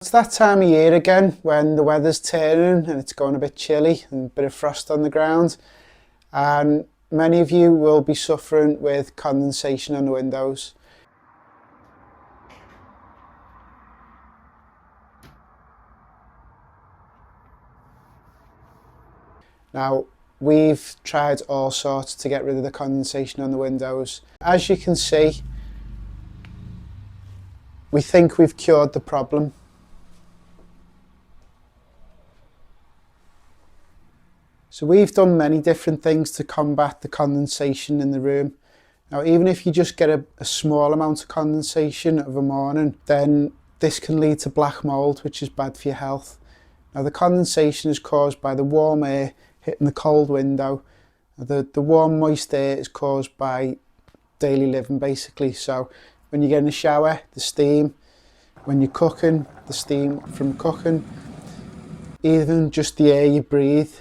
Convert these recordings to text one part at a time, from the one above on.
It's that time of year again when the weather's turning and it's going a bit chilly and a bit of frost on the ground, and many of you will be suffering with condensation on the windows. Now, we've tried all sorts to get rid of the condensation on the windows. As you can see, we think we've cured the problem. So we've done many different things to combat the condensation in the room. Now, even if you just get a small amount of condensation of a morning, then this can lead to black mould, which is bad for your health. Now, the condensation is caused by the warm air hitting the cold window. The warm, moist air is caused by daily living, basically. So when you get in the shower, the steam. When you're cooking, the steam from cooking. Even just the air you breathe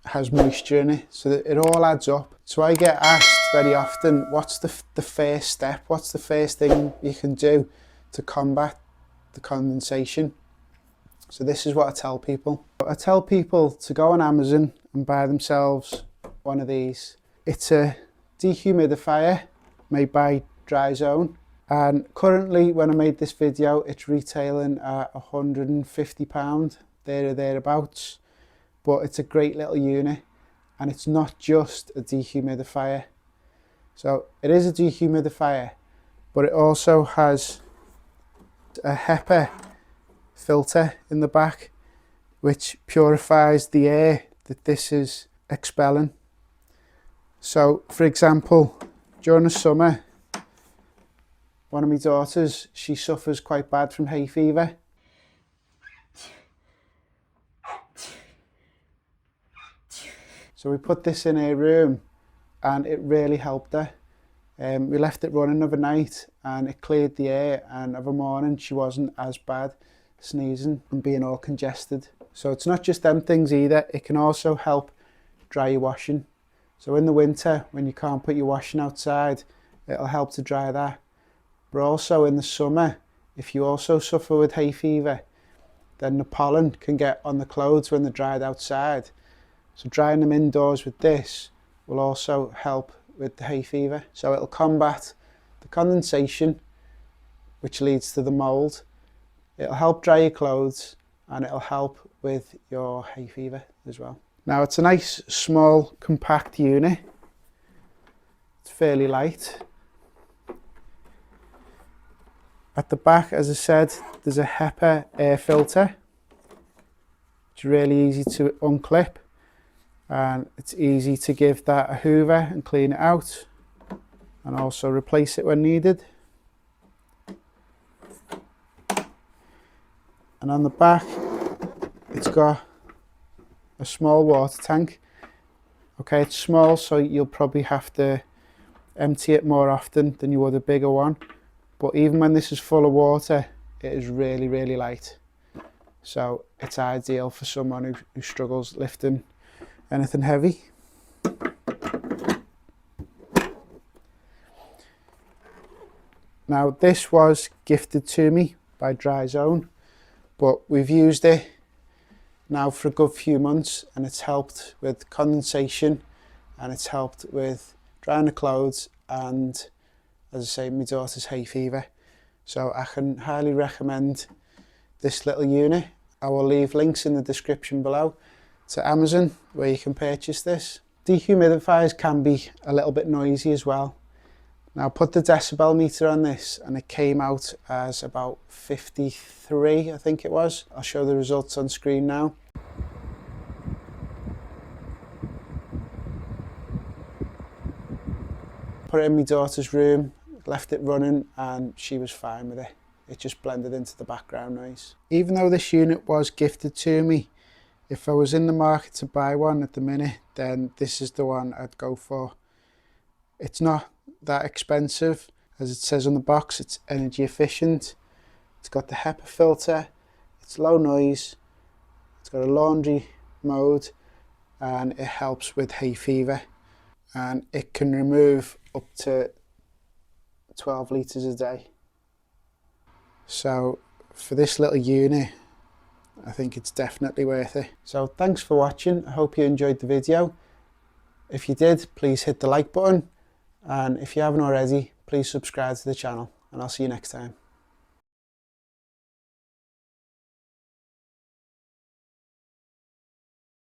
has moisture in it, so that it all adds up. So I get asked very often, what's the first step? What's the first thing you can do to combat the condensation? So this is what I tell people. I tell people to go on Amazon and buy themselves one of these. It's a dehumidifier made by Dryzone, and currently when I made this video it's retailing at £150, there or thereabouts. But it's a great little unit, and it's not just a dehumidifier. So it is a dehumidifier, but it also has a HEPA filter in the back, which purifies the air that this is expelling. So for example, during the summer, one of my daughters, she suffers quite bad from hay fever. So we put this in her room and it really helped her. We left it running overnight and it cleared the air, and of a morning she wasn't as bad, sneezing and being all congested. So it's not just them things either, it can also help dry your washing. So in the winter when you can't put your washing outside, it'll help to dry that. But also in the summer, if you also suffer with hay fever, then the pollen can get on the clothes when they're dried outside. So drying them indoors with this will also help with the hay fever. So it'll combat the condensation, which leads to the mould. It'll help dry your clothes, and it'll help with your hay fever as well. Now it's a nice, small, compact unit. It's fairly light. At the back, as I said, there's a HEPA air filter. It's really easy to unclip, and it's easy to give that a hoover and clean it out, and also replace it when needed. And on the back it's got a small water tank. Okay, it's small, so you'll probably have to empty it more often than you would a bigger one, but even when this is full of water, it is really, really light. So it's ideal for someone who struggles lifting anything heavy. Now this was gifted to me by Dryzone, but we've used it now for a good few months, and it's helped with condensation, and it's helped with drying the clothes, and as I say, my daughter's hay fever. So I can highly recommend this little unit. I will leave links in the description below to Amazon where you can purchase this. Dehumidifiers can be a little bit noisy as well. Now I put the decibel meter on this and it came out as about 53, I think it was. I'll show the results on screen now. Put it in my daughter's room, left it running, and she was fine with it. It just blended into the background noise. Even though this unit was gifted to me, if I was in the market to buy one at the minute, then this is the one I'd go for. It's not that expensive. As it says on the box, it's energy efficient. It's got the HEPA filter, it's low noise, it's got a laundry mode, and it helps with hay fever. And it can remove up to 12 litres a day. So for this little unit, I think it's definitely worth it. So thanks for watching. I hope you enjoyed the video. If you did, please hit the like button, and if you haven't already, please subscribe to the channel, and I'll see you next time.